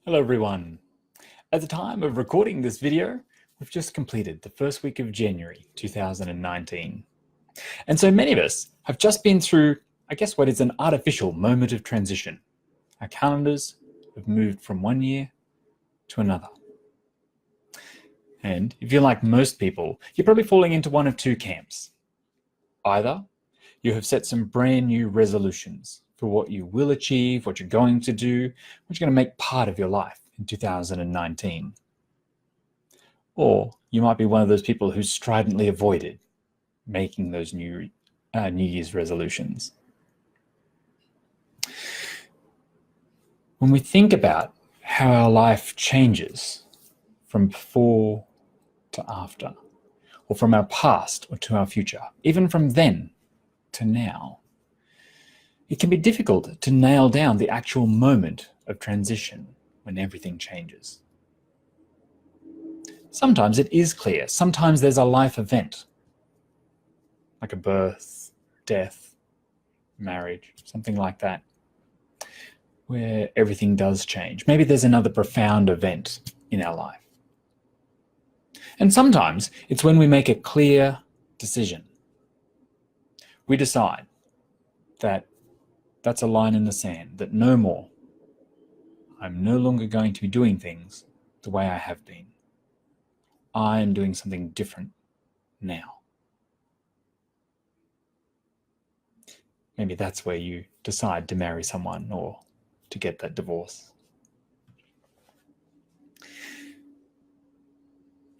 Hello everyone. At the time of recording this video, we've just completed the first week of January 2019. And so many of us have just been through, I guess, what is an artificial moment of transition. Our calendars have moved from one year to another. And if you're like most people, you're probably falling into one of two camps. Either you have set some brand new resolutions for what you will achieve, what you're going to do, what you're going to make part of your life in 2019. Or you might be one of those people who stridently avoided making those New Year's resolutions. When we think about how our life changes from before to after, or from our past or to our future, even from then to now, it can be difficult to nail down the actual moment of transition when everything changes. Sometimes it is clear. Sometimes there's a life event, like a birth, death, marriage, something like that, where everything does change. Maybe there's another profound event in our life. And sometimes it's when we make a clear decision. We decide that that's a line in the sand, that no more. I'm no longer going to be doing things the way I have been. I am doing something different now. Maybe that's where you decide to marry someone or to get that divorce.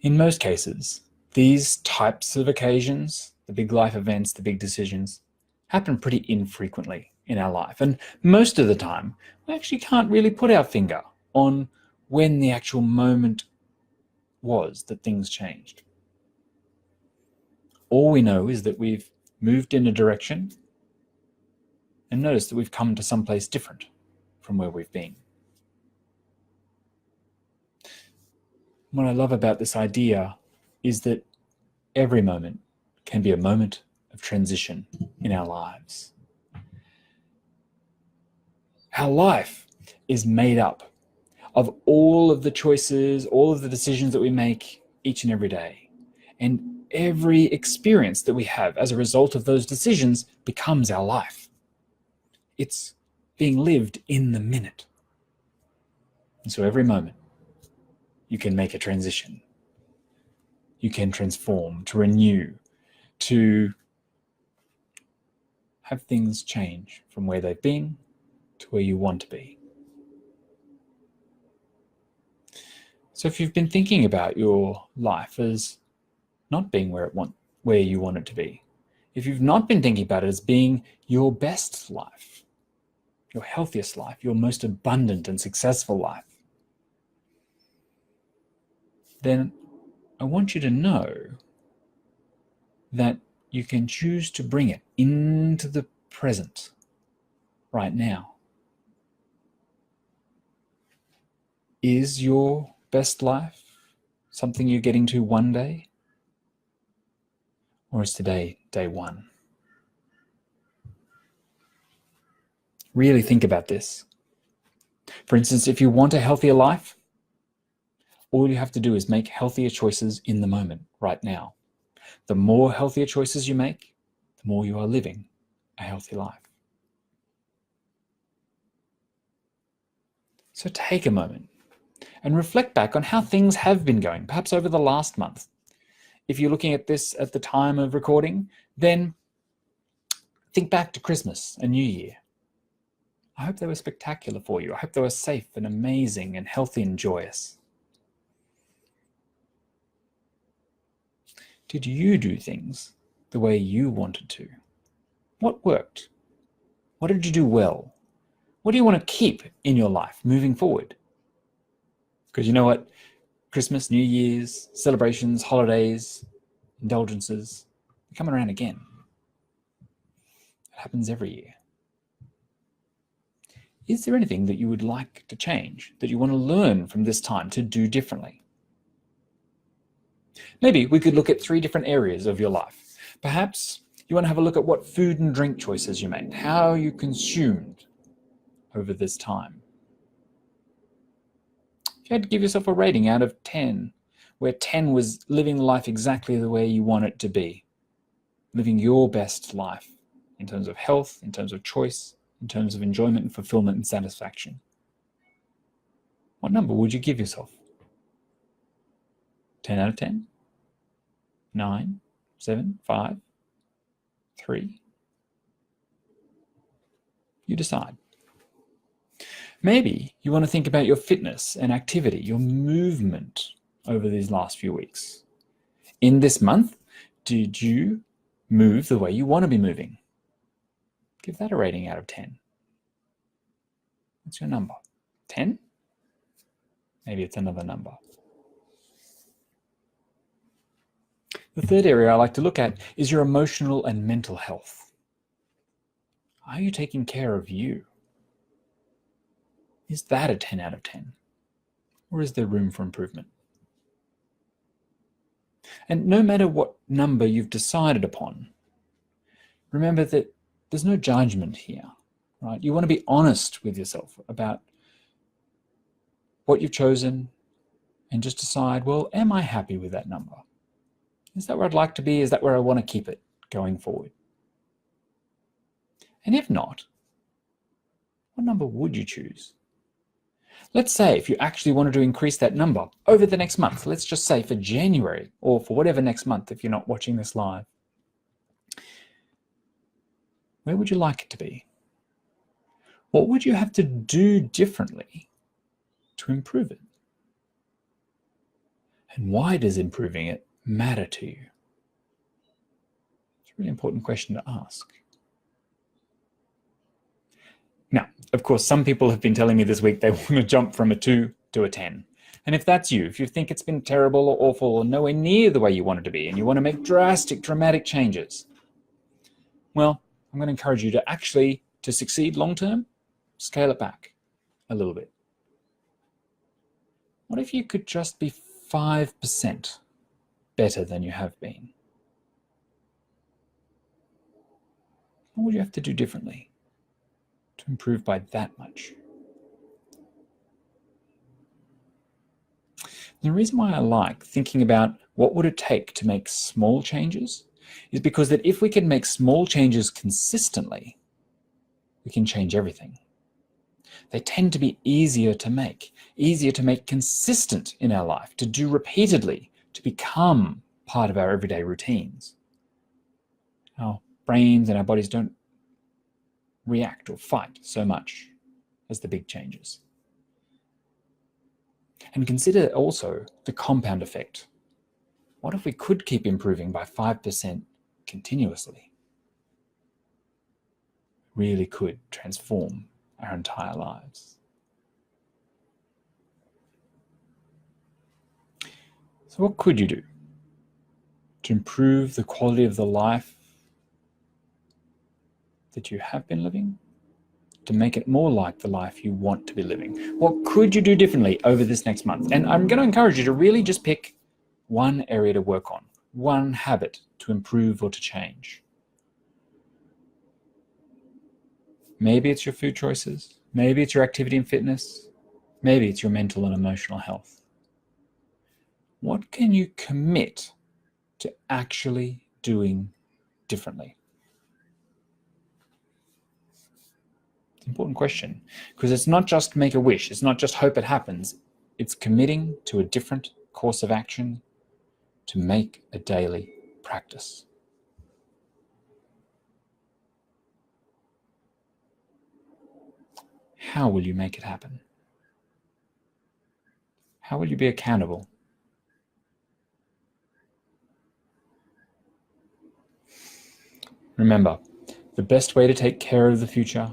In most cases, these types of occasions, the big life events, the big decisions, happen pretty infrequently in our life. And most of the time, we actually can't really put our finger on when the actual moment was that things changed. All we know is that we've moved in a direction and noticed that we've come to someplace different from where we've been. What I love about this idea is that every moment can be a moment of transition in our lives. Our life is made up of all of the choices, all of the decisions that we make each and every day. And every experience that we have as a result of those decisions becomes our life. It's being lived in the minute. And so every moment, you can make a transition. You can transform, to renew, to have things change from where they've been to where you want to be. So if you've been thinking about your life as not being where you want it to be, if you've not been thinking about it as being your best life, your healthiest life, your most abundant and successful life, then I want you to know that you can choose to bring it into the present right now. Is your best life something you're getting to one day? Or is today day one? Really think about this. For instance, if you want a healthier life, all you have to do is make healthier choices in the moment, right now. The more healthier choices you make, the more you are living a healthy life. So take a moment and reflect back on how things have been going, perhaps over the last month. If you're looking at this at the time of recording, then think back to Christmas and New Year. I hope they were spectacular for you. I hope they were safe and amazing and healthy and joyous. Did you do things the way you wanted to? What worked? What did you do well? What do you want to keep in your life moving forward? Because you know what? Christmas, New Year's, celebrations, holidays, indulgences, they're coming around again. It happens every year. Is there anything that you would like to change, that you want to learn from this time to do differently? Maybe we could look at 3 different areas of your life. Perhaps you want to have a look at what food and drink choices you made, how you consumed over this time. If you had to give yourself a rating out of 10, where 10 was living life exactly the way you want it to be, living your best life in terms of health, in terms of choice, in terms of enjoyment and fulfillment and satisfaction, what number would you give yourself? 10 out of 10? 9? 7? 5? 3? You decide. Maybe you want to think about your fitness and activity, your movement over these last few weeks. In this month, did you move the way you want to be moving? Give that a rating out of 10. What's your number? 10? Maybe it's another number. The third area I like to look at is your emotional and mental health. Are you taking care of you? Is that a 10 out of 10? Or is there room for improvement? And no matter what number you've decided upon, remember that there's no judgment here, right? You want to be honest with yourself about what you've chosen and just decide, well, am I happy with that number? Is that where I'd like to be? Is that where I want to keep it going forward? And if not, what number would you choose? Let's say if you actually wanted to increase that number over the next month, let's just say for January or for whatever next month if you're not watching this live, where would you like it to be? What would you have to do differently to improve it? And why does improving it matter to you? It's a really important question to ask. Now, of course, some people have been telling me this week they want to jump from a 2 to a 10. And if that's you, if you think it's been terrible or awful or nowhere near the way you want it to be, and you want to make dramatic changes, well, I'm going to encourage you to succeed long-term, scale it back a little bit. What if you could just be 5% better than you have been? What would you have to do differently to improve by that much? The reason why I like thinking about what would it take to make small changes is because that if we can make small changes consistently, we can change everything. They tend to be easier to make consistent in our life, to do repeatedly, to become part of our everyday routines. Our brains and our bodies don't react or fight so much as the big changes. And consider also the compound effect. What if we could keep improving by 5% continuously? Really could transform our entire lives. So what could you do to improve the quality of the life that you have been living, to make it more like the life you want to be living? What could you do differently over this next month? And I'm going to encourage you to really just pick one area to work on, one habit to improve or to change. Maybe it's your food choices. Maybe it's your activity and fitness. Maybe it's your mental and emotional health. What can you commit to actually doing differently? It's an important question, because it's not just make a wish. It's not just hope it happens. It's committing to a different course of action to make a daily practice. How will you make it happen? How will you be accountable? Remember, the best way to take care of the future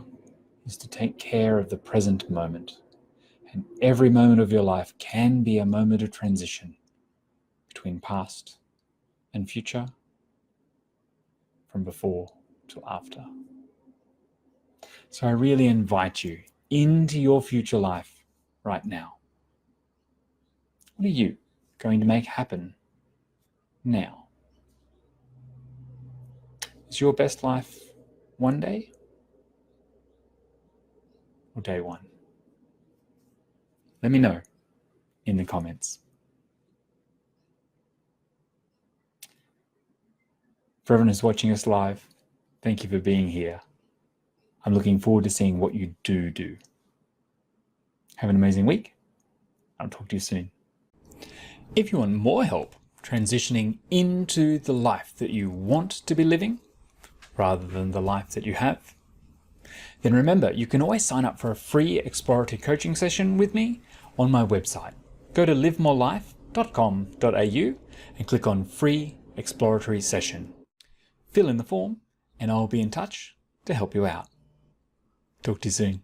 is to take care of the present moment. And every moment of your life can be a moment of transition between past and future, from before to after. So I really invite you into your future life right now. What are you going to make happen now? Is your best life one day or day one? Let me know. in the comments. For everyone who's watching us live, thank you for being here. I'm looking forward to seeing what you do. Have an amazing week. I'll talk to you soon. If you want more help transitioning into the life that you want to be living, rather than the life that you have, then remember, you can always sign up for a free exploratory coaching session with me on my website. Go to livemorelife.com.au and click on free exploratory session. Fill in the form and I'll be in touch to help you out. Talk to you soon.